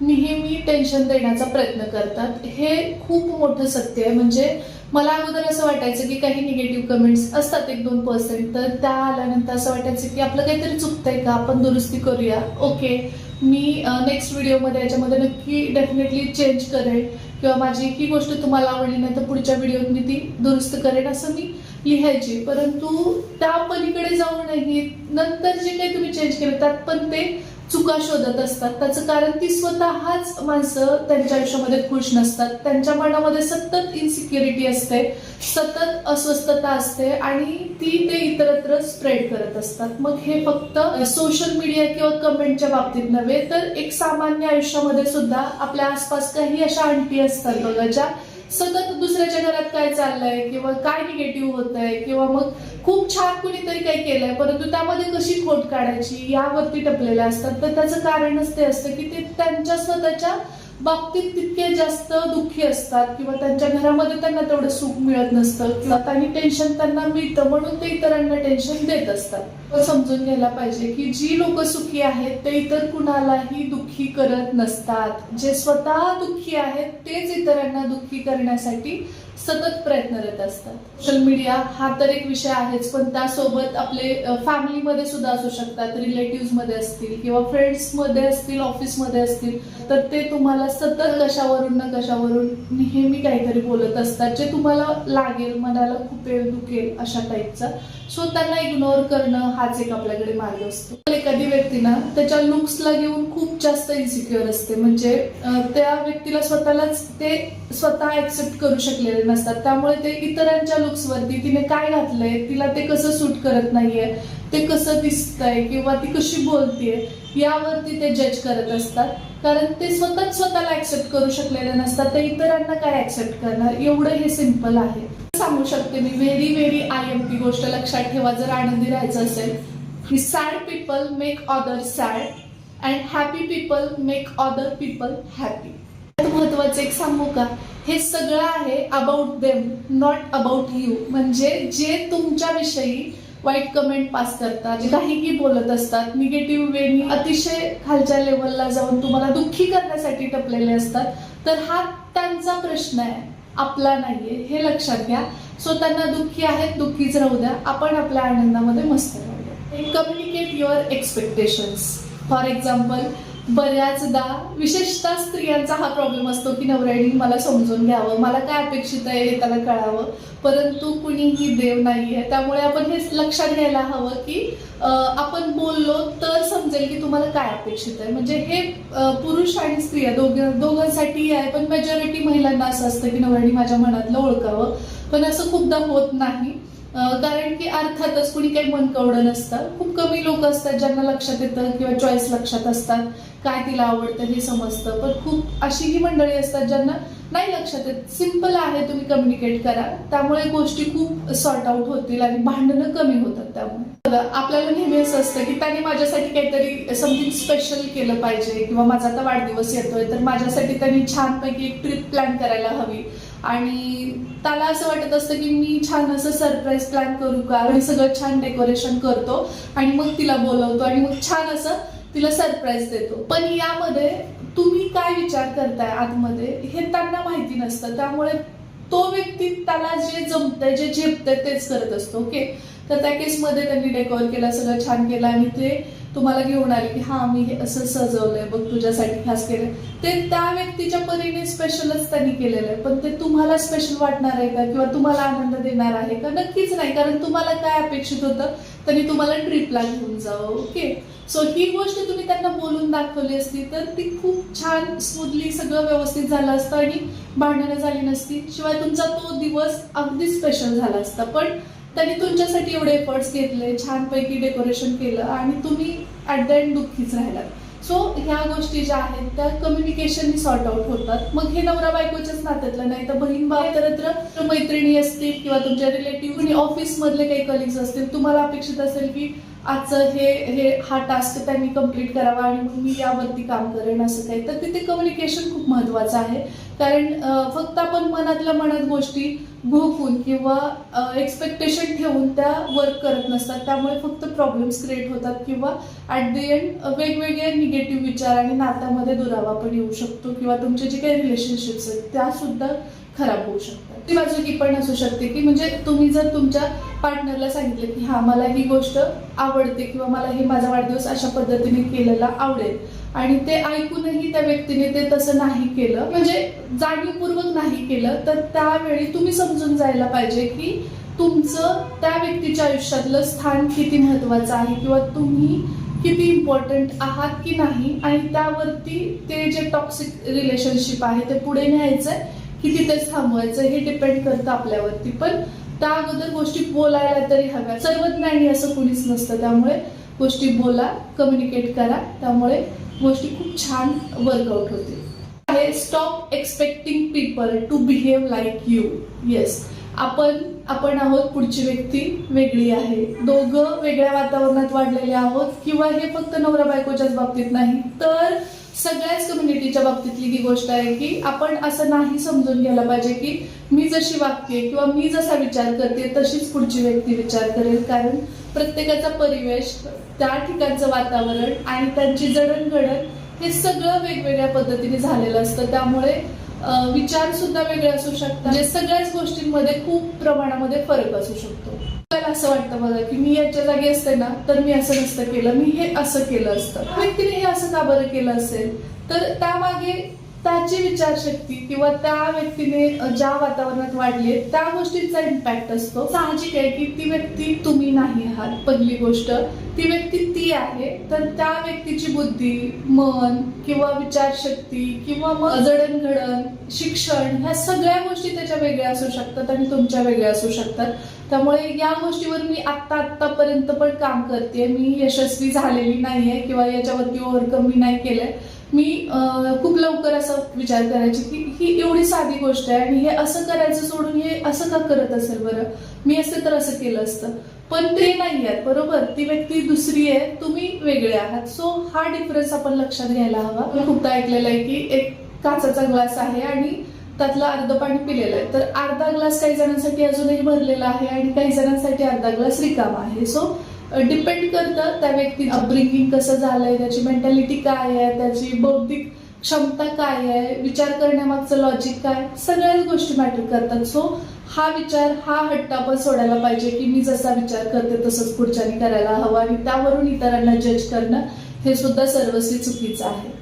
Speaker 1: नेहमी टेन्शन देण्याचा प्रयत्न करतात. हे खूप मोठं सत्य आहे. म्हणजे मला अगोदर असं वाटायचं की काही निगेटिव्ह कमेंट्स असतात 1-2%, तर त्या आल्यानंतर असं वाटायचं की आपलं काहीतरी चुकतंय का, आपण दुरुस्ती करूया, ओके मी नेक्स्ट व्हिडिओमध्ये याच्यामध्ये नक्की डेफिनेटली चेंज करेन किंवा माझी ही गोष्ट तुम्हाला आवडली नाही तर पुढच्या व्हिडिओत मी ती दुरुस्त करेन असं मी लिहायची. परंतु त्या पलीकडे जाऊनही नंतर जे काही तुम्ही चेंज केलं त्यात पण ते चुका शोधत असतात. त्याचं कारण ती स्वतःच माणसं त्यांच्या आयुष्यामध्ये खुश नसतात, त्यांच्या मनामध्ये सतत इन्सिक्युरिटी असते, सतत अस्वस्थता असते आणि ती ते इतरत्र स्प्रेड करत असतात. मग हे फक्त सोशल मीडिया किंवा कमेंटच्या बाबतीत नव्हे तर एक सामान्य आयुष्यामध्ये सुद्धा आपल्या आसपास काही अशा आंटी असतात बघा ज्या सतत दुसऱ्याच्या घरात काय चाललंय किंवा काय निगेटिव्ह होत आहे किंवा मग खूप छान कुणीतरी काही केलंय परंतु त्यामध्ये कशी खोट काढायची यावरती टपलेल्या असतात. तर त्याचं कारणच ते असतं की ते त्यांच्या स्वतःच्या बाबतीत तितके जास्त दुःखी असतात किंवा त्यांच्या घरामध्ये त्यांना तेवढं सुख मिळत नसतं किंवा त्यांनी टेन्शन त्यांना मिळतं म्हणून ते इतरांना टेन्शन देत असतात. समजून घ्यायला पाहिजे की जी लोक सुखी आहेत ते इतर कुणालाही दुःखी करत नसतात. जे स्वतः दुःखी आहेत तेच इतरांना दुःखी करण्यासाठी सतत प्रयत्नरत असतात. सोशल मीडिया हा तर एक विषय आहेच, पण त्यासोबत आपले फॅमिलीमध्ये सुद्धा असू शकतात, रिलेटिव्ह मध्ये असतील किंवा फ्रेंड्स मध्ये असतील, ऑफिसमध्ये असतील, तर ते तुम्हाला सतत कशावरून ना कशावरून नेहमी काहीतरी बोलत असतात, जे तुम्हाला लागेल, मनाला खुपेल, दुखेल अशा टाईपचा. सो त्यांना इग्नोर करणं हाच एक आपल्याकडे मार्ग असतो. एखादी व्यक्ती ना त्याच्या लुक्सला घेऊन खूप जास्त इन्सिक्युअर असते, म्हणजे त्या व्यक्तीला स्वतः ऍक्सेप्ट करू शकलेले नसतात. त्यामुळे ते इतरांच्या लुक्सवरती तिने काय घातलंय, तिला ते कसं सूट करत नाहीये, ते कसं दिसतंय किंवा ती कशी बोलतेय यावरती ते जज करत असतात. कारण ते स्वतःला ऍक्सेप्ट करू शकलेले नसतात, तर इतरांना काय ऍक्सेप्ट करणार. एवढं हे सिम्पल आहे. सांगू शकते मी, व्हेरी IMP गोष्ट लक्षात ठेवा जर आनंदी राहायचं असेल, की sad people make other sad and happy people make other people happy. महत्वाचं एक सांगू का, हे सगळं आहे about them, not about you. म्हणजे जे तुमच्याविषयी वाईट कमेंट पास करतात, जे काहीही बोलत असतात, निगेटिव्ह वेनी अतिशय खालच्या लेवलला जाऊन तुम्हाला दुःखी करण्यासाठी टपलेले असतात, तर हा त्यांचा प्रश्न आहे, आपला नाहीये, हे लक्षात घ्या. सो त्यांना दुःखी आहेत, दुःखीच राहू द्या, आपण आपल्या आनंदामध्ये मस्त राहूया. Communicate your expectations. For example, बऱ्याचदा विशेषतः स्त्रियांचा हा प्रॉब्लेम असतो की नवऱ्याने मला समजून घ्यावं, मला काय अपेक्षित आहे हे त्याला कळावं, परंतु कुणीही देव नाहीये. त्यामुळे आपण हे लक्षात घ्यायला हवं की आपण बोललो तर समजेल की तुम्हाला काय अपेक्षित आहे. म्हणजे हे पुरुष आणि स्त्रिया दोघांसाठी आहे, पण मेजॉरिटी महिलांना असं असतं की नवऱ्याने माझ्या मनातलं ओळखावं, पण असं खूपदा होत नाही. कारण की अर्थातच कुणी काही मन कवडं नसतं. खूप कमी लोक असतात ज्यांना लक्षात येतं किंवा चॉईस लक्षात असतात, काय तिला आवडतं हे समजतं. पण खूप अशीही मंडळी असतात ज्यांना नाही लक्षात येत. सिम्पल आहे, तुम्ही कम्युनिकेट करा, त्यामुळे गोष्टी खूप सॉर्ट आउट होतील आणि भांडणं कमी होतात. त्यामुळे आपल्याला नेहमी असं असतं की त्याने माझ्यासाठी काहीतरी समथिंग स्पेशल केलं पाहिजे, किंवा माझा आता वाढदिवस येतोय तर माझ्यासाठी त्यांनी छानपैकी एक ट्रिप प्लॅन करायला हवी, आणि त्याला असं वाटत असतं की मी छान असं सरप्राईज प्लॅन करू का, आणि सगळं छान डेकोरेशन करतो आणि मग तिला बोलवतो आणि मग छान असं तिला सरप्राईज देतो. पण यामध्ये तुम्ही काय विचार करताय आतमध्ये हे त्यांना माहिती नसतं. त्यामुळे तो व्यक्ती त्याला जे जमतंय, जे झेपतंय तेच करत असतो. ओके, तर त्या केसमध्ये त्यांनी डेकोर केलं, सगळं छान केलं आणि ते तुम्हाला घेऊन आले की हा मी हे असं सजवलंय बघ, तुझ्यासाठी खास केलं. ते त्या व्यक्तीच्या परीने स्पेशलच त्यांनी केलेलं आहे, पण ते तुम्हाला स्पेशल वाटणार आहे का, किंवा तुम्हाला आनंद देणार आहे का? नक्कीच नाही. कारण तुम्हाला काय अपेक्षित होतं, त्यांनी तुम्हाला ट्रिपला घेऊन जावं. ओके, सो ही गोष्ट तुम्ही त्यांना बोलून दाखवली असती तर ती खूप छान स्मूथली सगळं व्यवस्थित झालं असतं आणि भांडणं झाली नसती. शिवाय तुमचा तो दिवस अगदी स्पेशल झाला असता. पण त्यांनी तुमच्यासाठी एवढे एफर्ट्स घेतले, छानपैकी डेकोरेशन केलं आणि तुम्ही ऍट द एंड दुःखीच राहिलात. सो ह्या गोष्टी ज्या आहेत त्या कम्युनिकेशननी सॉर्ट आउट होतात. मग हे नवरा बायकोच्याच नात्यातलं नाही, तर बहीण भाव, तर मैत्रिणी असतील किंवा तुमच्या रिलेटिव्ह, ऑफिस मधले काही कलिग्स असतील, तुम्हाला अपेक्षित असेल की आजचं हा टास्क त्यांनी कम्प्लीट करावा आणि मग मी यावरती काम करेन असं काही, तर तिथे कम्युनिकेशन खूप महत्वाचं आहे. कारण फक्त आपण मनात गोष्टी घोकून किंवा एक्सपेक्टेशन ठेवून त्या वर्क करत नसतात. त्यामुळे फक्त प्रॉब्लेम्स क्रिएट होतात किंवा ऍट द एंड वेगवेगळे निगेटिव्ह विचार आणि नात्यामध्ये दुरावा पण येऊ शकतो, किंवा तुमचे जे काही रिलेशनशिप्स आहेत त्या सुद्धा खराब होऊ शकतात. ती बाजू पण असू शकते की म्हणजे तुम्ही जर तुमच्या पार्टनरला सांगितलं की हा मला ही गोष्ट आवडते किंवा मला हे माझा वाढदिवस अशा पद्धतीने केलेला आवडेल, आणि ते ऐकूनही त्या व्यक्तीने ते तसं नाही केलं, म्हणजे जाणीवपूर्वक नाही केलं, तर त्यावेळी तुम्ही समजून जायला पाहिजे की तुमचं त्या व्यक्तीच्या आयुष्यातलं स्थान किती महत्वाचं आहे, किंवा तुम्ही किती इम्पॉर्टंट आहात की नाही, आणि त्यावरती ते जे टॉक्सिक रिलेशनशिप आहे ते पुढे न्यायचंय की तिथेच थांबवायचं हे डिपेंड करतं आपल्यावरती. पण त्या अगोदर गोष्टी बोलायला तरी हव्या. सर्वज्ञानी असं कुणीच नसतं. त्यामुळे गोष्टी बोला, कम्युनिकेट करा, त्यामुळे गोष्टी खूप छान वर्कआउट होते. Stop expecting people to behave like you. Yes, आपण आहोत, पुढची व्यक्ती वेगळी आहे, दोघं वेगळ्या वातावरणात वाढलेले आहोत, किंवा हे फक्त नवरा बायकोच्याच बाबतीत नाही तर सगळ्याच कम्युनिटीच्या बाबतीतली ही गोष्ट आहे की आपण असं नाही समजून घ्यायला पाहिजे की मी जशी वागते किंवा मी जसा विचार करते तशीच पुढची व्यक्ती विचार करेल. कारण प्रत्येकाचा परिवेश, त्या ठिकाणचं वातावरण आणि त्यांची जडणघडण हे सगळं वेगवेगळ्या पद्धतीने झालेलं असतं. त्यामुळे विचार सुद्धा वेगळे असू शकतात, म्हणजे सगळ्याच गोष्टींमध्ये खूप प्रमाणामध्ये फरक असू शकतो. मला असं वाटतं बघा की मी याच्या जागी असते ना तर मी असं नसतं केलं, मी हे असं केलं असतं. व्यक्तीने हे असं का बरं केलं असेल, तर त्यामागे त्याची विचारशक्ती किंवा त्या व्यक्तीने ज्या वातावरणात वाढली त्या गोष्टींचा इम्पॅक्ट असतो. साहजिक आहे की ती व्यक्ती तुम्ही नाही आहात. पहिली गोष्ट, ती व्यक्ती ती आहे, तर त्या व्यक्तीची बुद्धी, मन किंवा विचारशक्ती किंवा मग जडणघडण, शिक्षण, ह्या सगळ्या गोष्टी त्याच्या वेगळ्या असू शकतात आणि तुमच्या वेगळ्या असू शकतात. त्यामुळे या गोष्टीवर मी आतापर्यंत पण काम करते. मी यशस्वी झालेली नाहीये किंवा याच्यावरती ओव्हरकम मी नाही केलंय. मी खूप लवकर असा विचार करायचे की ही एवढी साधी गोष्ट आहे आणि हे असं करायचं सोडून हे असं का करत असेल बरं, मी असं तर असं केलं असतं. पण ते नाही आहेत, बरोबर. ती व्यक्ती दुसरी आहे, तुम्ही वेगळे आहात. सो हा डिफरन्स आपण लक्षात घ्यायला हवा. मी खूपदा ऐकलेलं आहे की एक काचाचा ग्लास आहे आणि त्यातलं अर्ध पाणी पिलेलं आहे, तर अर्धा ग्लास काही जणांसाठी अजूनही भरलेला आहे आणि काही जणांसाठी अर्धा ग्लास रिकामा आहे. सो डिपेंड करतं त्या व्यक्ती अपब्रिंगिंग कसं झालंय, त्याची मेंटॅलिटी काय आहे, त्याची बौद्धिक क्षमता काय आहे, विचार करण्यामागचं लॉजिक काय, सगळ्याच गोष्टी मॅटर करतात. सो हा विचार, हा हट्ट आपण सोडायला पाहिजे की मी जसा विचार करते तसंच पुढच्यानी करायला हवं आणि त्यावरून इतरांना जज करणं हे सुद्धा सर्वस्वी चुकीचं आहे.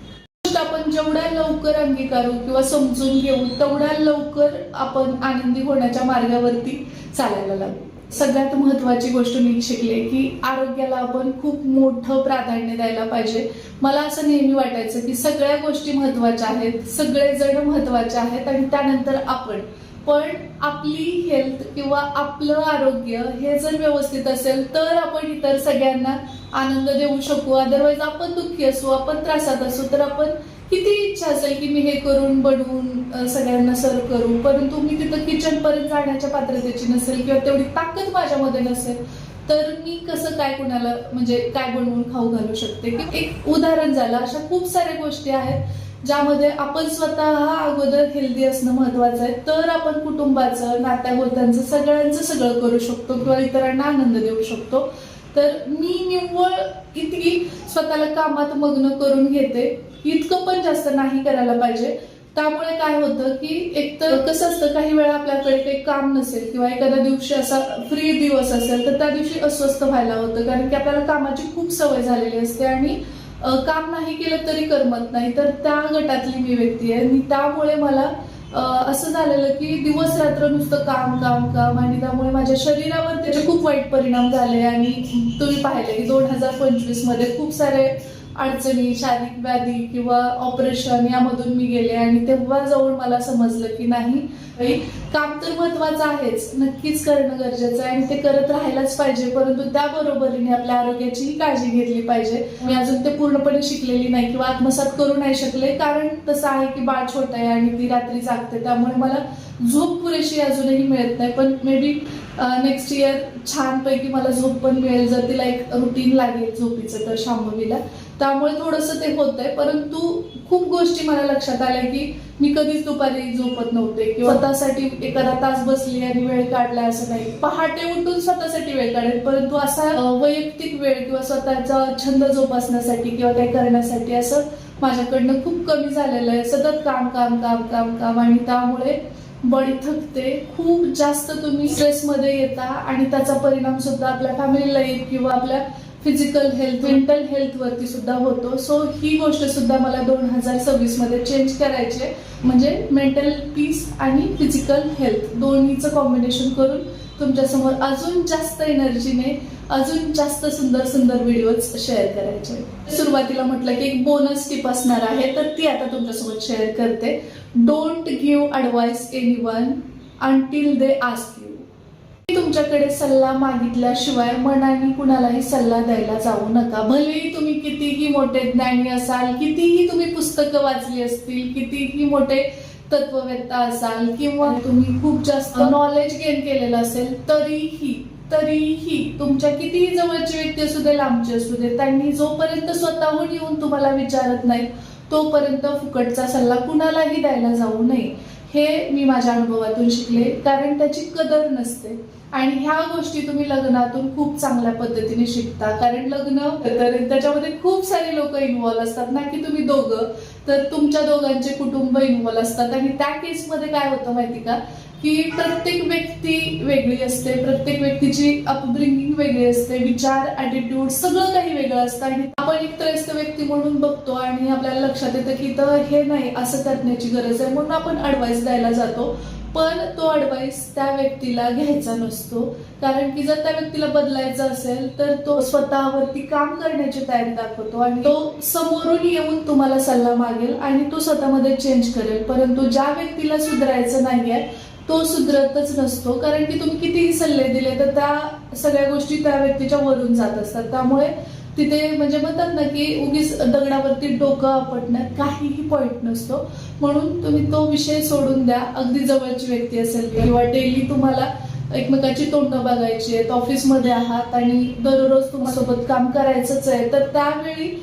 Speaker 1: आपण जेवढ्या लवकर अंगीकारू किंवा समजून घेऊ तेवढ्या लवकर आपण आनंदी होण्याच्या मार्गावरती चालायला लागू. सगळ्यात महत्वाची गोष्ट मी शिकले की आरोग्याला आपण खूप मोठं प्राधान्य द्यायला पाहिजे. मला असं नेहमी वाटायचं की सगळ्या गोष्टी महत्वाच्या आहेत, सगळेजण महत्वाचे आहेत आणि त्यानंतर आपण. पण आपली हेल्थ किंवा आपलं आरोग्य हे जर व्यवस्थित असेल तर आपण इतर सगळ्यांना आनंद देऊ शकू. अदरवाईज आपण दुःखी असू, आपण त्रासात असू, तर आपण किती इच्छा असेल की मी हे करून बनवून सगळ्यांना सर्व करू, परंतु मी तिथं किचन पर्यंत जाण्याच्या पात्रतेची नसेल किंवा तेवढी ताकद माझ्यामध्ये नसेल, तर मी कसं काय कुणाला म्हणजे काय बनवून खाऊ घालू शकते. एक उदाहरण झालं. अशा खूप साऱ्या गोष्टी आहेत ज्यामध्ये आपण स्वतः अगोदर हेल्दी असणं महत्वाचं आहे, तर आपण कुटुंबाचं, नात्यागोत्यांचं, सगळ्यांचं सगळं करू शकतो किंवा इतरांना आनंद देऊ शकतो. तर मी निव्वळ इतकी स्वतःला कामात मग्न करून घेते, इतकं पण जास्त नाही करायला पाहिजे. त्यामुळे काय होतं की एकतर कसं असतं, काही वेळा आपल्याकडे काही काम नसेल किंवा एखाद्या दिवशी असा फ्री दिवस असेल तर त्या दिवशी अस्वस्थ व्हायला होतं, कारण की आपल्याला कामाची खूप सवय झालेली असते आणि काम नाही केलं तरी करमत नाही. तर त्या गटातली मी व्यक्ती आहे आणि त्यामुळे मला असं झालेलं की दिवस रात्र नुसतं काम काम काम आणि त्यामुळे माझ्या शरीरावर त्याचे खूप वाईट परिणाम झाले. आणि तुम्ही पाहिले की 2025 मध्ये खूप सारे अडचणी, शारीरिक व्याधी किंवा ऑपरेशन यामधून मी गेले आणि तेव्हा जाऊन मला समजलं की नाही, काम तर महत्वाचं आहेच, नक्कीच करणं गरजेचं आहे आणि ते करत राहायलाच पाहिजे, परंतु त्याबरोबरीने आपल्या आरोग्याचीही काळजी घेतली पाहिजे. मी अजून ते पूर्णपणे शिकलेली नाही किंवा आत्मसात करू नाही शकले, कारण तसं आहे की बाळ छोट आहे आणि ती रात्री जागते, त्यामुळे मला झोप पुरेशी अजूनही मिळत नाही. पण मे बी नेक्स्ट इयर छानपैकी मला झोप पण मिळेल जर तिला एक रुटीन लागेल झोपीचं तर शांभवीला. त्यामुळे थोडंसं ते होतंय, परंतु खूप गोष्टी मला लक्षात आल्या की मी कधीच दुपारी झोपत नव्हते किंवा स्वतःसाठी एखादा तास बसली आणि वेळ काढला असं नाही. पहाटे उठून स्वतःसाठी वेळ काढेल, परंतु असा वैयक्तिक वेळ किंवा स्वतःचा छंद जोपासण्यासाठी किंवा काही करण्यासाठी असं माझ्याकडनं खूप कमी झालेलं आहे. सतत काम काम काम काम काम आणि त्यामुळे बॉडी थकते, खूप जास्त तुम्ही स्ट्रेसमध्ये येता आणि त्याचा परिणाम सुद्धा आपल्या फॅमिलीला येईल किंवा आपल्या फिजिकल हेल्थ, मेंटल हेल्थ वरती सुद्धा होतो. सो ही गोष्ट सुद्धा मला 2026 मध्ये चेंज करायचे, म्हणजे मेंटल पीस आणि फिजिकल हेल्थ दोन्हीचं कॉम्बिनेशन करून तुमच्यासमोर अजून जास्त एनर्जीने अजून जास्त सुंदर सुंदर व्हिडिओज शेअर करायचे. सुरुवातीला म्हटलं की एक बोनस टिप असणार आहे, तर ती आता तुमच्यासोबत शेअर करते. Don't give advice anyone until they ask you. तुमच्याकडे सल्ला मागितल्याशिवाय मनाने कुणालाही सल्ला द्यायला जाऊ नका. भलेही तुम्ही कितीही मोठे ज्ञानी असाल, कितीही तुम्ही पुस्तकं वाचली असतील, कितीही मोठे तत्ववेत्ता असाल किंवा तुम्ही खूप जास्त नॉलेज गेन केलेलं असेल, तरीही तुमच्या कितीही जवळची व्यक्ती असू दे, लांबची असू दे, त्यांनी जोपर्यंत स्वतःहून येऊन तुम्हाला विचारत नाही तोपर्यंत फुकटचा सल्ला कुणालाही द्यायला जाऊ नये. हे मी माझ्या अनुभवातून शिकले, कारण त्याची कदर नसते. आणि ह्या गोष्टी तुम्ही लग्नातून खूप चांगल्या पद्धतीने शिकता. कारण लग्न तर त्याच्यामध्ये खूप सारे लोक इन्व्हॉल्व असतात ना, की तुम्ही दोघं, तर तुमच्या दोघांचे कुटुंब इन्व्हॉल्व असतात. आणि त्या केसमध्ये काय होतं माहिती का, की प्रत्येक व्यक्ती वेगळी असते, प्रत्येक व्यक्तीची अपब्रिंगिंग वेगळी असते, विचार, ॲटिट्यूड सगळं काही वेगळं असतं. आणि आपण एक त्रयस्थ व्यक्ती म्हणून बघतो आणि आपल्याला लक्षात येतं की तर हे नाही, असं करण्याची गरज आहे, म्हणून आपण ॲडवाइस द्यायला जातो. पण तो ॲडवाइस त्या व्यक्तीला घ्यायचा नसतो. कारण की जर त्या व्यक्तीला बदलायचं असेल तर तो स्वतःवरती काम करण्याची तयारी दाखवतो आणि तो समोरून येऊन तुम्हाला सल्ला मागेल आणि तो स्वतःमध्ये चेंज करेल. परंतु ज्या व्यक्तीला सुधारायचं नाहीये तो सुधरतच नसतो. कारण की तुम्ही कितीही सल्ले दिले तर त्या सगळ्या गोष्टी त्या व्यक्तीच्या वरून जात असतात. त्यामुळे तिथे म्हणजे म्हणतात ना की उगीच दगडावरती डोकं आपटण्यात काहीही पॉईंट नसतो. म्हणून तुम्ही तो विषय सोडून द्या. अगदी जवळची व्यक्ती असेल किंवा डेली तुम्हाला एकमेकाची तोंडं बघायची आहेत, ऑफिसमध्ये आहात आणि दररोज तुम्हासोबत काम करायचंच आहे, तर त्यावेळी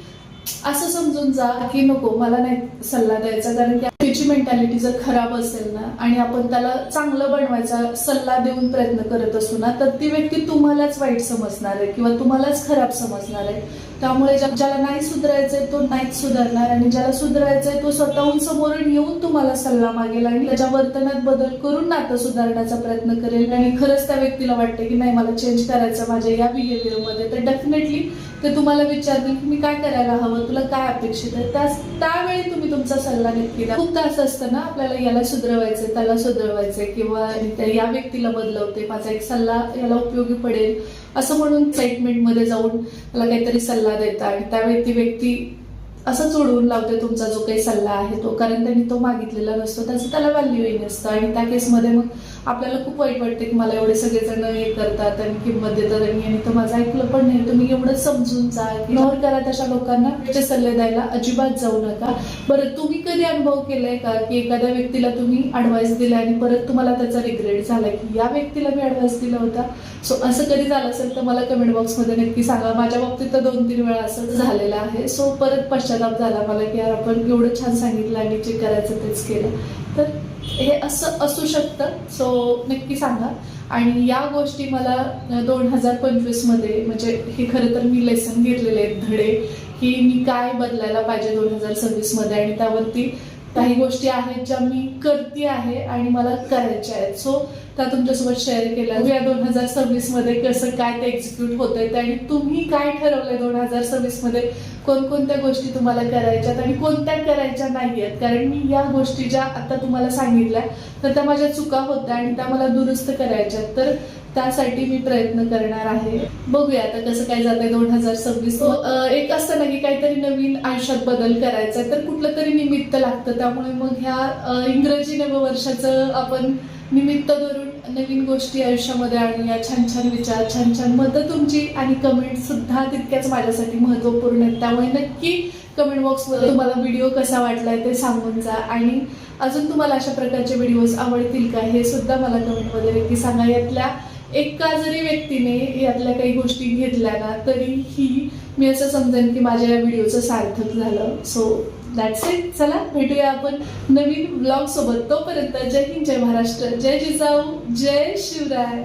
Speaker 1: असं समजून जा की नको, मला नाही सल्ला द्यायचा. कारण की त्याची मेंटॅलिटी जर खराब असेल ना आणि आपण त्याला चांगलं बनवायचा सल्ला देऊन प्रयत्न करत असू ना, तर ती व्यक्ती तुम्हालाच वाईट समजणार आहे किंवा तुम्हालाच खराब समजणार आहे. त्यामुळे ज्याला नाही सुधारायचंय तो नाहीच सुधारणार आणि ज्याला सुधारायचंय तो स्वतःहून समोरून येऊन तुम्हाला सल्ला मागेल आणि त्याच्या वर्तनात बदल करून नातं सुधारण्याचा प्रयत्न करेल. आणि खरंच त्या व्यक्तीला वाटते की नाही, मला चेंज करायचं माझ्या या बिहेवियरमध्ये, तर डेफिनेटली ते तुम्हाला विचारतील की मी काय करायला हवं, तुला काय अपेक्षित आहे. त्यावेळी तुम्ही तुमचा सल्ला नक्की द्या. खूप तास असतं ना आपल्याला, याला सुधरवायचंय, त्याला सुधरवायचंय किंवा या व्यक्तीला बदलवते, माझा एक सल्ला याला उपयोगी पडेल असं म्हणून एक्साइटमेंटमध्ये जाऊन मला काहीतरी सल्ला देता आणि त्यावेळी ती व्यक्ती असं सोडवून लावते तुमचा जो काही सल्ला आहे तो. कारण त्यांनी तो मागितलेला नसतो, त्याचं त्याला व्हॅल्यूही नसतं. आणि त्या केसमध्ये मग आपल्याला खूप वाईट वाटते की मला एवढे सगळेजण हे करतात आणि किंमत देतात आणि तर माझं ऐकलं पण नाही. तुम्ही एवढं समजून जा, इग्नोर करा तशा लोकांना, त्याचे सल्ले द्यायला अजिबात जाऊ नका. बरं, तुम्ही कधी अनुभव केलाय का की एखाद्या व्यक्तीला तुम्ही ॲडवाइस दिला आणि परत तुम्हाला त्याचा रिग्रेट झाला की या व्यक्तीला मी ॲडवाइस दिला होता? सो असं कधी झालं असेल तर मला कमेंट बॉक्समध्ये नक्की सांगा. माझ्या बाबतीत तर 2-3 वेळा असं झालेलं आहे. सो परत पश्चाताप झाला मला की यार आपण एवढं छान सांगितलं आणि जे करायचं तेच केलं. तर हे असं असू शकतं. सो नक्की सांगा. आणि या गोष्टी मला 2025 मध्ये म्हणजे हे खरं तर मी लेसन घेतलेले आहेत, धडे, की मी काय बदलायला पाहिजे 2026 मध्ये. आणि त्यावरती काही गोष्टी आहेत ज्या मी करते आहे आणि मला करायच्या आहेत. सो त्या तुमच्यासोबत शेअर केल्या. या 2026 मध्ये कसं काय ते एक्झिक्यूट होतंय आणि तुम्ही काय ठरवलंय 2026 मध्ये, कोणकोणत्या गोष्टी तुम्हाला करायच्यात आणि कोणत्या करायच्या नाहीयेत. कारण मी या गोष्टी ज्या आता तुम्हाला सांगितल्या तर त्या माझ्या चुका होत्या आणि त्या मला दुरुस्त करायच्यात. तर त्यासाठी मी प्रयत्न करणार आहे. बघूया आता कसं काय जातंय 2026. एक असतं ना की काहीतरी नवीन आयुष्यात बदल करायचा तर कुठलं तरी निमित्त लागतं. त्यामुळे मग ह्या इंग्रजी नववर्षाचं आपण निमित्त धरून नवीन गोष्टी आयुष्यामध्ये आणूया. छान छान विचार, छान छान मतं तुमची आणि कमेंट सुद्धा तितक्याच माझ्यासाठी महत्त्वपूर्ण आहेत. त्यामुळे नक्की कमेंट बॉक्समध्ये तुम्हाला व्हिडिओ कसा वाटलाय ते सांगून जा. आणि अजून तुम्हाला अशा प्रकारचे व्हिडिओज आवडतील का हे सुद्धा मला कमेंटमध्ये नक्की सांगा. यातल्या एका जरी व्यक्तीने यातल्या काही गोष्टी घेतल्या ना तरीही मी असं समजेन की माझ्या या व्हिडिओचं सार्थक झालं. So that's it. चला भेटूया आपण नवीन ब्लॉग सोबत. तोपर्यंत जय हिंद, जय महाराष्ट्र, जय जिजाऊ, जय शिवराय.